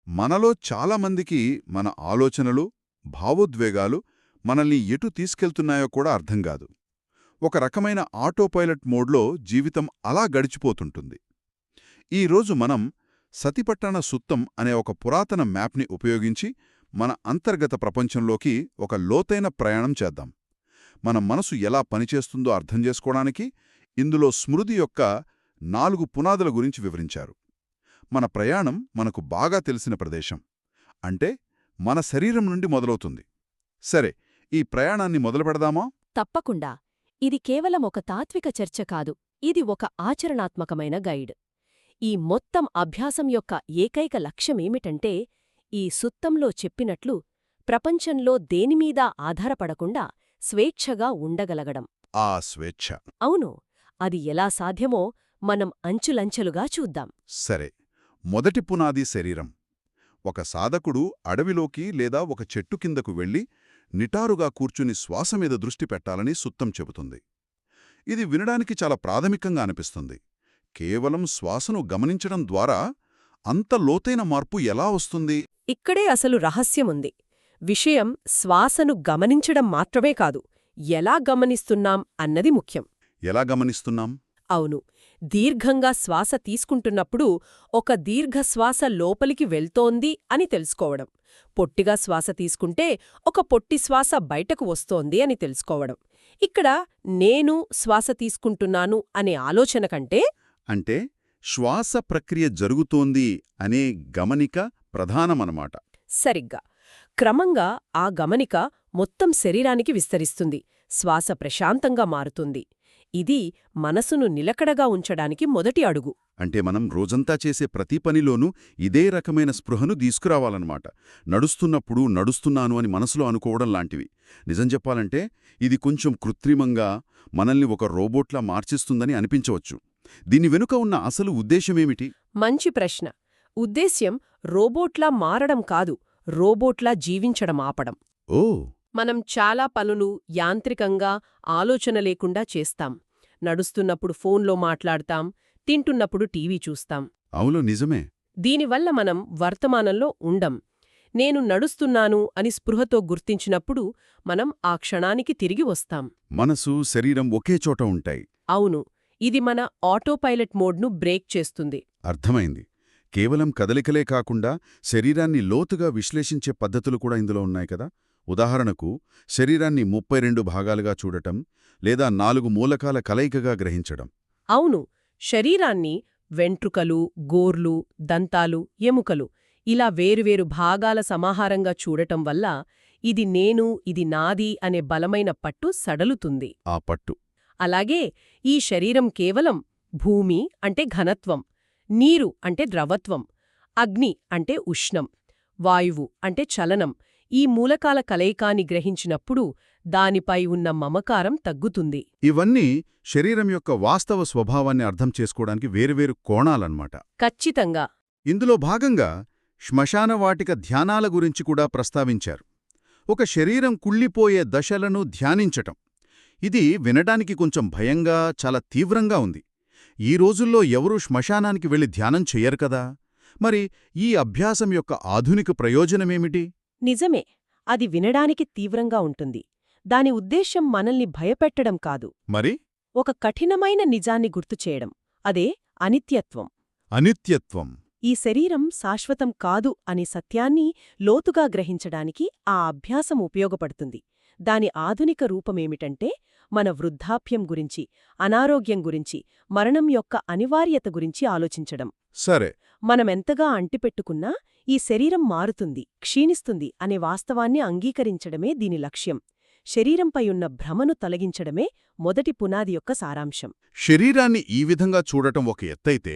మనలో చాలామందికి మన ఆలోచనలు, భావోద్వేగాలు మనల్ని ఎటు తీసుకెళ్తున్నాయో కూడా అర్థం కాదు. ఒక రకమైన ఆటోపైలట్ మోడ్లో జీవితం అలా గడిచిపోతుంటుంది. ఈరోజు మనం సతిపట్టణ సుత్తం అనే ఒక పురాతన మ్యాప్ని ఉపయోగించి మన అంతర్గత ప్రపంచంలోకి ఒక లోతైన ప్రయాణం చేద్దాం. మన మనసు ఎలా పనిచేస్తుందో అర్థం చేసుకోవడానికి ఇందులో స్మృతి యొక్క 4 పునాదుల గురించి వివరించారు. మన ప్రయాణం మనకు బాగా తెలిసిన ప్రదేశం అంటే మన శరీరం నుండి మొదలవుతుంది. సరే, ఈ ప్రయాణాన్ని మొదలుపెడదామా? తప్పకుండా. ఇది కేవలం ఒక తాత్విక చర్చ కాదు, ఇది ఒక ఆచరణాత్మకమైన గైడ్. ఈ మొత్తం అభ్యాసం యొక్క ఏకైక లక్ష్యమేమిటంటే, ఈ సుత్తంలో చెప్పినట్లు ప్రపంచంలో దేనిమీద ఆధారపడకుండా స్వేచ్ఛగా ఉండగలగడం. ఆ స్వేచ్ఛ. అవును, అది ఎలా సాధ్యమో మనం అంచులంచెలుగా చూద్దాం. సరే, మొదటి పునాది శరీరం. ఒక సాధకుడు అడవిలోకి లేదా ఒక చెట్టు కిందకు వెళ్ళి నిటారుగా కూర్చుని శ్వాసమీద దృష్టి పెట్టాలని సుత్తం చెబుతుంది. ఇది వినడానికి చాలా ప్రాథమికంగా అనిపిస్తుంది. కేవలం శ్వాసను గమనించడం ద్వారా అంత లోతైన మార్పు ఎలా వస్తుంది? ఇక్కడే అసలు రహస్యముంది. విషయం శ్వాసను గమనించడం మాత్రమే కాదు, ఎలా గమనిస్తున్నాం అన్నది ముఖ్యం. ఎలా గమనిస్తున్నాం? అవును, దీర్ఘంగా శ్వాస తీసుకుంటున్నప్పుడు ఒక దీర్ఘశ్వాస లోపలికి వెళ్తోంది అని తెలుసుకోవడం, పొట్టిగా శ్వాస తీసుకుంటే ఒక పొట్టి శ్వాస బయటకు వస్తోంది అని తెలుసుకోవడం. ఇక్కడ నేను శ్వాస తీసుకుంటున్నాను అనే ఆలోచన కంటే అంటే శ్వాస ప్రక్రియ జరుగుతోంది అనే గమనిక ప్రధానమన్నమాట. సరిగ్గా. క్రమంగా ఆ గమనిక మొత్తం శరీరానికి విస్తరిస్తుంది, శ్వాస ప్రశాంతంగా మారుతుంది. ఇది మనసును నిలకడగా ఉంచడానికి మొదటి అడుగు. అంటే మనం రోజంతా చేసే ప్రతి పనిలోనూ ఇదే రకమైన స్పృహను తీసుకురావాలన్నమాట. నడుస్తున్నప్పుడు నడుస్తున్నాను అని మనసులో అనుకోవడం లాంటివి. నిజం చెప్పాలంటే ఇది కొంచెం కృత్రిమంగా మనల్ని ఒక రోబోట్లా మార్చిస్తుందని అనిపించవచ్చు. దీని వెనుక ఉన్న అసలు ఉద్దేశమేమిటి? మంచి ప్రశ్న. ఉద్దేశ్యం రోబోట్లా మారడం కాదు, రోబోట్లా జీవించడం ఆపడం. ఓ! మనం చాలా పనులు యాంత్రికంగా ఆలోచన లేకుండా చేస్తాం. నడుస్తున్నప్పుడు ఫోన్లో మాట్లాడతాం, తింటున్నప్పుడు టీవీ చూస్తాం. అవును, నిజమే. దీనివల్ల మనం వర్తమానంలో ఉండం. నేను నడుస్తున్నాను అని స్పృహతో గుర్తించినప్పుడు మనం ఆ క్షణానికి తిరిగి వస్తాం. మనసు, శరీరం ఒకే చోట ఉంటాయి. అవును, ఇది మన ఆటోపైలట్ మోడ్ను బ్రేక్ చేస్తుంది. అర్థమైంది. కేవలం కదలికలే కాకుండా శరీరాన్ని లోతుగా విశ్లేషించే పద్ధతులు కూడా ఇందులో ఉన్నాయి కదా. ఉదాహరణకు, శరీరాన్ని 32 భాగాలుగా చూడటం లేదా 4 మూలకాల కలయికగా గ్రహించడం. అవును, శరీరాన్ని వెంట్రుకలు, గోర్లు, దంతాలు, ఎముకలు ఇలా వేరువేరు భాగాల సమాహారంగా చూడటం వల్ల ఇది నేను, ఇది నాది అనే బలమైన పట్టు సడలుతుంది. ఆ పట్టు. అలాగే ఈ శరీరం కేవలం భూమి అంటే ఘనత్వం, నీరు అంటే ద్రవత్వం, అగ్ని అంటే ఉష్ణం, వాయువు అంటే చలనం, ఈ మూలకాల కలయికాన్ని గ్రహించినప్పుడు దానిపై ఉన్న మమకారం తగ్గుతుంది. ఇవన్నీ శరీరం యొక్క వాస్తవ స్వభావాన్ని అర్థం చేసుకోవడానికి వేరువేరు కోణాలన్నమాట. ఖచ్చితంగా. ఇందులో భాగంగా శ్మశానవాటిక ధ్యానాల గురించి కూడా ప్రస్తావించారు. ఒక శరీరం కుళ్ళిపోయే దశలను ధ్యానించటం. ఇది వినడానికి కొంచెం భయంగా, చాలా తీవ్రంగా ఉంది. ఈ రోజుల్లో ఎవరూ శ్మశానానికి వెళ్లి ధ్యానం చెయ్యరు కదా. మరి ఈ అభ్యాసం యొక్క ఆధునిక ప్రయోజనమేమిటి? నిజమే, అది వినడానికి తీవ్రంగా ఉంటుంది. దాని ఉద్దేశ్యం మనల్ని భయపెట్టడం కాదు, మరి ఒక కఠినమైన నిజాన్ని గుర్తుచేయడం. అదే అనిత్యత్వం. అనిత్యత్వం. ఈ శరీరం శాశ్వతం కాదు అనే సత్యాన్ని లోతుగా గ్రహించడానికి ఆ అభ్యాసం ఉపయోగపడుతుంది. దాని ఆధునిక రూపమేమిటంటే మన వృద్ధాప్యం గురించి, అనారోగ్యం గురించి, మరణం యొక్క అనివార్యత గురించి ఆలోచించడం. సరే, మనమెంతగా అంటిపెట్టుకున్నా ఈ శరీరం మారుతుంది, క్షీణిస్తుంది అనే వాస్తవాన్ని అంగీకరించడమే దీని లక్ష్యం. శరీరంపై ఉన్న భ్రమను తొలగించడమే మొదటి పునాది యొక్క సారాంశం. శరీరాన్ని ఈ విధంగా చూడటం ఒక ఎత్తైతే,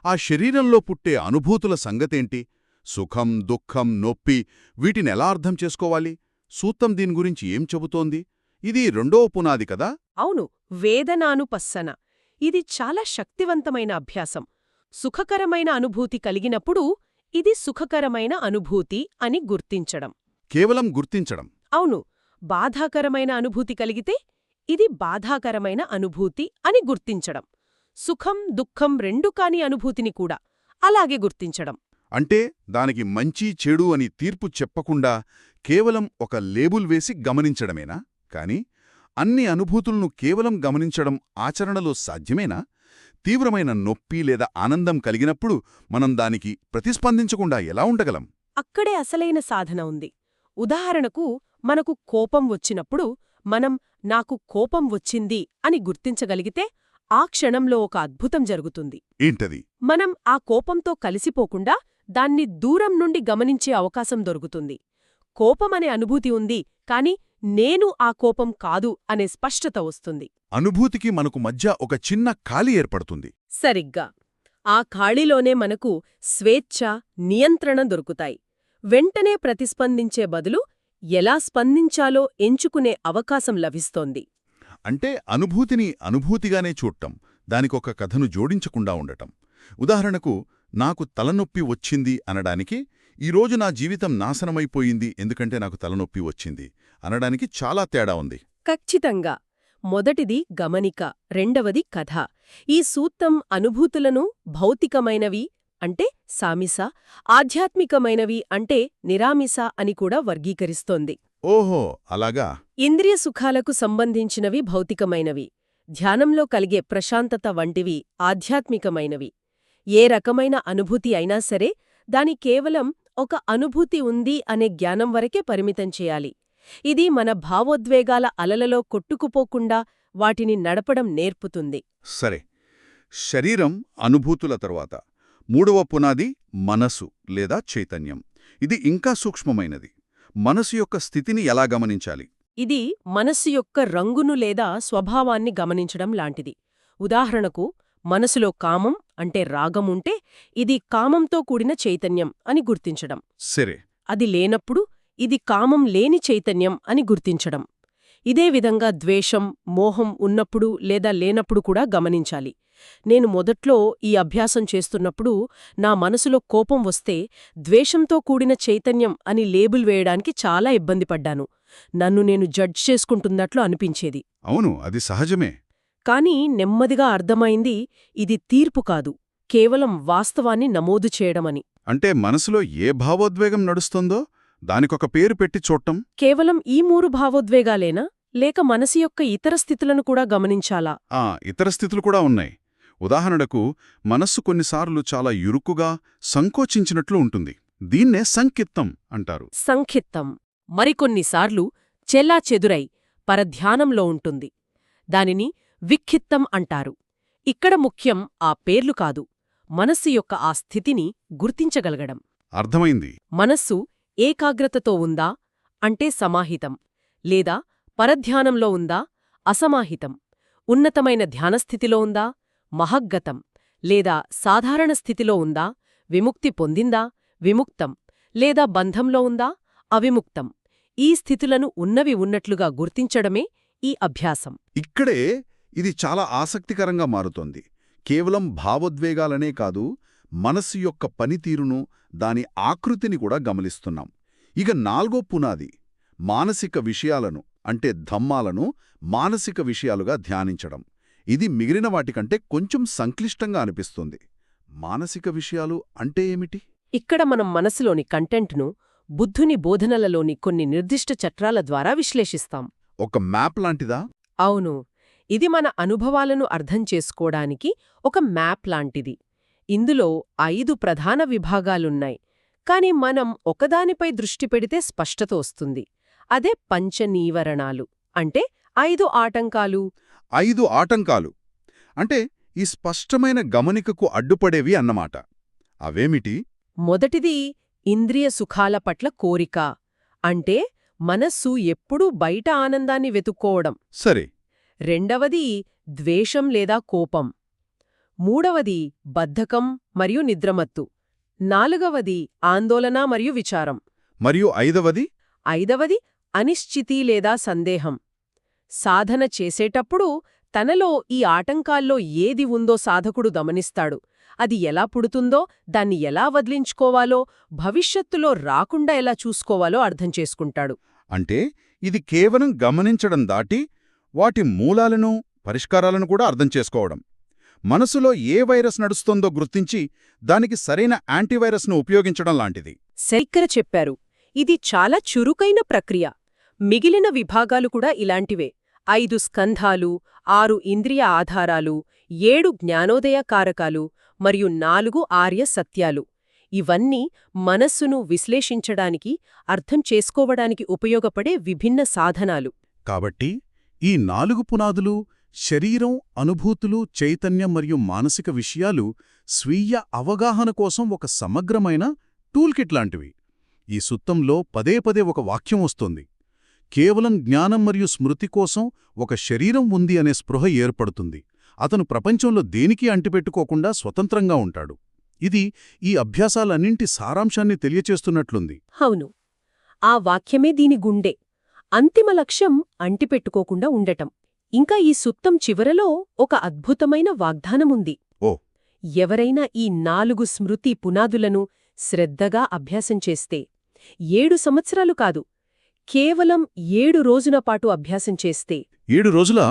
ఆ శరీరంలో పుట్టే అనుభూతుల సంగతేంటి? సుఖం, దుఃఖం, నొప్పి, వీటినెలా అర్థం చేసుకోవాలి? సూత్రం దీని గురించి ఏం చెబుతోంది? ఇది రెండో పునాది కదా. అవును, వేదనానుపస్సన. ఇది చాలా శక్తివంతమైన అభ్యాసం. సుఖకరమైన అనుభూతి కలిగినప్పుడు ఇది సుఖకరమైన అనుభూతి అని గుర్తించడం. కేవలం గుర్తించడం. అవును, బాధాకరమైన అనుభూతి కలిగితే ఇది బాధాకరమైన అనుభూతి అని గుర్తించడం. సుఖం, దుఃఖం రెండూ కాని అనుభూతిని కూడా అలాగే గుర్తించడం. అంటే దానికి మంచి చెడు అని తీర్పు చెప్పకుండా కేవలం ఒక లేబుల్ వేసి గమనించడమేనా? కాని అన్ని అనుభూతులను కేవలం గమనించడం ఆచరణలో సాధ్యమేనా? తీవ్రమైన నొప్పి లేదా ఆనందం కలిగినప్పుడు మనం దానికి ప్రతిస్పందించకుండా ఎలా ఉండగలం? అక్కడే అసలైన సాధన ఉంది. ఉదాహరణకు, మనకు కోపం వచ్చినప్పుడు మనం నాకు కోపం వచ్చింది అని గుర్తించగలిగితే ఆ క్షణంలో ఒక అద్భుతం జరుగుతుంది. ఏంటది? మనం ఆ కోపంతో కలిసిపోకుండా దాన్ని దూరం నుండి గమనించే అవకాశం దొరుకుతుంది. కోపమనే అనుభూతి ఉంది, కాని నేను ఆ కోపం కాదు అనే స్పష్టత వస్తుంది. అనుభూతికి మనకు మధ్య ఒక చిన్న ఖాళీ ఏర్పడుతుంది. సరిగ్గా. ఆ ఖాళీలోనే మనకు స్వేచ్ఛ, నియంత్రణ దొరుకుతాయి. వెంటనే ప్రతిస్పందించే బదులు ఎలా స్పందించాలో ఎంచుకునే అవకాశం లభిస్తోంది. అంటే అనుభూతిని అనుభూతిగానే చూడటం, దానికొక కథను జోడించకుండా ఉండటం. ఉదాహరణకు, నాకు తలనొప్పి వచ్చింది అనడానికి, ఈరోజు నా జీవితం నాశనమైపోయింది ఎందుకంటే నాకు తలనొప్పి వచ్చింది అనడానికి చాలా తేడా ఉంది. ఖచ్చితంగా. మొదటిది గమనిక, రెండవది కథ. ఈ సూత్రం అనుభూతులను భౌతికమైనవి అంటే సామిస, ఆధ్యాత్మికమైనవి అంటే నిరామిస అని కూడా వర్గీకరిస్తోంది. ఓహో, అలాగా. ఇంద్రియ సుఖాలకు సంబంధించినవి భౌతికమైనవి, ధ్యానంలో కలిగే ప్రశాంతత వంటివి ఆధ్యాత్మికమైనవి. ఏ రకమైన అనుభూతి అయినా సరే దాని కేవలం ఒక అనుభూతి ఉంది అనే జ్ఞానం వరకే పరిమితం చేయాలి. ఇది మన భావోద్వేగాల అలలలో కొట్టుకుపోకుండా వాటిని నడపడం నేర్పుతుంది. సరే, శరీరం, అనుభూతుల తరువాత మూడవ పునాది మనసు లేదా చైతన్యం. ఇది ఇంకా సూక్ష్మమైనది. మనసు యొక్క స్థితిని ఎలా గమనించాలి? ఇది మనస్సు యొక్క రంగును లేదా స్వభావాన్ని గమనించడం లాంటిది. ఉదాహరణకు, మనసులో కామం అంటే రాగం ఉంటే ఇది కామంతో కూడిన చైతన్యం అని గుర్తించడం. సరే. అది లేనప్పుడు ఇది కామం లేని చైతన్యం అని గుర్తించడం. ఇదే విధంగా ద్వేషం, మోహం ఉన్నప్పుడు లేదా లేనప్పుడు కూడా గమనించాలి. నేను మొదట్లో ఈ అభ్యాసం చేస్తున్నప్పుడు నా మనసులో కోపం వస్తే ద్వేషంతో కూడిన చైతన్యం అని లేబుల్ వేయడానికి చాలా ఇబ్బంది పడ్డాను. నన్ను నేను జడ్జ్ చేసుకుంటున్నట్లు అనిపించేది. అవును, అది సహజమే. కానీ నెమ్మదిగా అర్థమైంది, ఇది తీర్పు కాదు, కేవలం వాస్తవాన్ని నమోదు చేయడమని. అంటే మనసులో ఏ భావోద్వేగం నడుస్తుందో దానికొక పేరు పెట్టి చూడటం. కేవలం ఈ 3 భావోద్వేగాలేనా, లేక మనసు యొక్క ఇతర స్థితులను కూడా గమనించాలా? ఇతర స్థితులు కూడా ఉన్నాయి. ఉదాహరణకు, మనస్సు కొన్నిసార్లు చాలా ఇరుకుగా, సంకోచించినట్లు ఉంటుంది. దీన్నే సంకిత్తం అంటారు. సంక్షిప్తం. మరికొన్నిసార్లు చెల్లాచెదురై పరధ్యానంలో ఉంటుంది. దానిని విక్షిప్తం అంటారు. ఇక్కడ ముఖ్యం ఆ పేర్లు కాదు, మనస్సు యొక్క ఆ స్థితిని గుర్తించగలగడం. అర్థమైంది. మనస్సు ఏకాగ్రతతో ఉందా అంటే సమాహితం, లేదా పరధ్యానంలో ఉందా అసమాహితం, ఉన్నతమైన ధ్యానస్థితిలో ఉందా మహగ్గతం, లేదా సాధారణ స్థితిలో ఉందా విముక్తి పొందిందా విముక్తం, లేదా బంధంలో ఉందా అవిముక్తం. ఈ స్థితులను ఉన్నవి ఉన్నట్లుగా గుర్తించడమే ఈ అభ్యాసం. ఇక్కడే ఇది చాలా ఆసక్తికరంగా మారుతోంది. కేవలం భావోద్వేగాలనే కాదు, మనస్సు యొక్క పనితీరును, దాని ఆకృతిని కూడా గమనిస్తున్నాం. ఇక 4వ పునాది, మానసిక విషయాలను అంటే ధమ్మాలను మానసిక విషయాలుగా ధ్యానించడం. ఇది మిగిలిన వాటికంటే కొంచెం సంక్లిష్టంగా అనిపిస్తుంది. మానసిక విషయాలు అంటే ఏమిటి? ఇక్కడ మనం మనసులోని కంటెంట్ను బుద్ధుని బోధనలలోని కొన్ని నిర్దిష్ట చట్రాల ద్వారా విశ్లేషిస్తాం. ఒక మ్యాప్ లాంటిదా? అవును, ఇది మన అనుభవాలను అర్థం చేసుకోవడానికి ఒక మ్యాప్ లాంటిది. ఇందులో 5 ప్రధాన విభాగాలున్నాయి, కాని మనం ఒకదానిపై దృష్టి పెడితే స్పష్టత వస్తుంది. అదే పంచనీవరణాలు, అంటే 5 ఆటంకాలు. 5 ఆటంకాలు అంటే ఈ స్పష్టమైన గమనికకు అడ్డుపడేవి అన్నమాట. అవేమిటి? మొదటిది ఇంద్రియ సుఖాల పట్ల కోరిక, అంటే మనస్సు ఎప్పుడూ బయట ఆనందాన్ని వెతుక్కోవడం. సరే. రెండవది ద్వేషం లేదా కోపం. మూడవది బద్ధకం మరియు నిద్రమత్తు. నాలుగవది ఆందోళన మరియు విచారం. మరియు ఐదవది అనిశ్చితి లేదా సందేహం. సాధన చేసేటప్పుడు తనలో ఈ ఆటంకాల్లో ఏది ఉందో సాధకుడు గమనిస్తాడు. అది ఎలా పుడుతుందో, దాన్ని ఎలా వదిలించుకోవాలో, భవిష్యత్తులో రాకుండా ఎలా చూసుకోవాలో అర్థం చేసుకుంటాడు. అంటే ఇది కేవలం గమనించడం దాటి వాటి మూలాలను, పరిష్కారాలను కూడా అర్థం చేసుకోవడం. మనసులో ఏ వైరస్ నడుస్తోందో గుర్తించి దానికి సరైన యాంటీవైరస్ను ఉపయోగించడం లాంటిది. సరిగ్గా చెప్పారు. ఇది చాలా చురుకైన ప్రక్రియ. మిగిలిన విభాగాలు కూడా ఇలాంటివే. 5 స్కంధాలు, 6 ఇంద్రియ ఆధారాలు, 7 జ్ఞానోదయ కారకాలు మరియు 4 ఆర్య సత్యాలు. ఇవన్నీ మనస్సును విశ్లేషించడానికి, అర్థం చేసుకోవడానికి ఉపయోగపడే విభిన్న సాధనాలు. కాబట్టి ఈ 4 పునాదులు శరీరం, అనుభూతులు, చైతన్యం మరియు మానసిక విషయాలు స్వీయ అవగాహన కోసం ఒక సమగ్రమైన టూల్కిట్ లాంటివి. ఈ సుత్తంలో పదే పదే ఒక వాక్యం వస్తోంది. కేవలం జ్ఞానం మరియు స్మృతి కోసం ఒక శరీరం ఉంది అనే స్పృహ ఏర్పడుతుంది. అతను ప్రపంచంలో దేనికి అంటిపెట్టుకోకుండా స్వతంత్రంగా ఉంటాడు. ఇది ఈ అభ్యాసాలన్నింటి సారాంశాన్ని తెలియచేస్తున్నట్లుంది. అవును, ఆ వాక్యమే దీని గుండె. అంతిమ లక్ష్యం అంటిపెట్టుకోకుండా ఉండటం. ఇంకా ఈ సుత్తం చివరలో ఒక అద్భుతమైన వాగ్దానముంది. ఓ ఎవరైనా ఈ 4 స్మృతి పునాదులను శ్రద్ధగా అభ్యాసం చేస్తే 7 సంవత్సరాలు కాదు, కేవలం 7 రోజుల పాటు అభ్యాసం చేస్తే 7 రోజులా?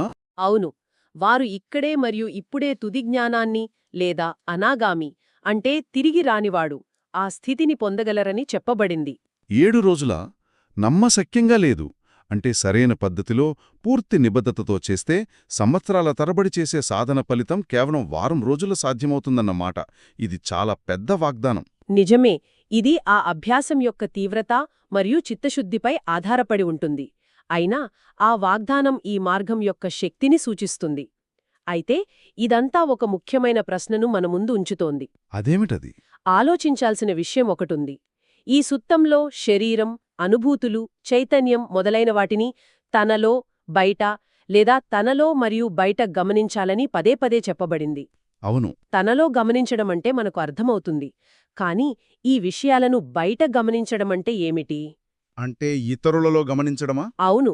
అవును, వారు ఇక్కడే మరియు ఇప్పుడే తుది జ్ఞానాన్ని లేదా అనాగామి అంటే తిరిగి రానివాడు ఆ స్థితిని పొందగలరని చెప్పబడింది. 7 రోజులా? నమ్మశక్యంగా లేదు. అంటే సరైన పద్ధతిలో, పూర్తి నిబద్ధతతో చేస్తే సంవత్సరాల తరబడి చేసే సాధన ఫలితం కేవలం వారం రోజులు సాధ్యమవుతుందన్నమాట. ఇది చాలా పెద్ద వాగ్దానం. నిజమే. ఇది ఆ అభ్యాసం యొక్క తీవ్రత మరియు చిత్తశుద్ధిపై ఆధారపడి ఉంటుంది. అయినా ఆ వాగ్దానం ఈ మార్గం యొక్క శక్తిని సూచిస్తుంది. అయితే ఇదంతా ఒక ముఖ్యమైన ప్రశ్నను మన ముందు ఉంచుతోంది. అదేమిటది? ఆలోచించాల్సిన విషయం ఒకటుంది. ఈ సుత్తంలో శరీరం, అనుభూతులు, చైతన్యం మొదలైన వాటిని తనలో, బయట లేదా తనలో మరియు బయట గమనించాలని పదే పదే చెప్పబడింది. అవును. తనలో గమనించడమంటే మనకు అర్థమవుతుంది. కానీ ఈ విషయాలను బయట గమనించడమంటే ఏమిటి? అంటే ఇతరులలో గమనించడమా? అవును,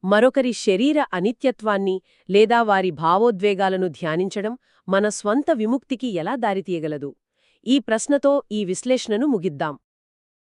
మరొకరి శరీర అనిత్యత్వాన్ని లేదా వారి భావోద్వేగాలను ధ్యానించడం మన స్వంత విముక్తికి ఎలా దారితీయగలదు? ఈ ప్రశ్నతో ఈ విశ్లేషణను ముగిద్దాం.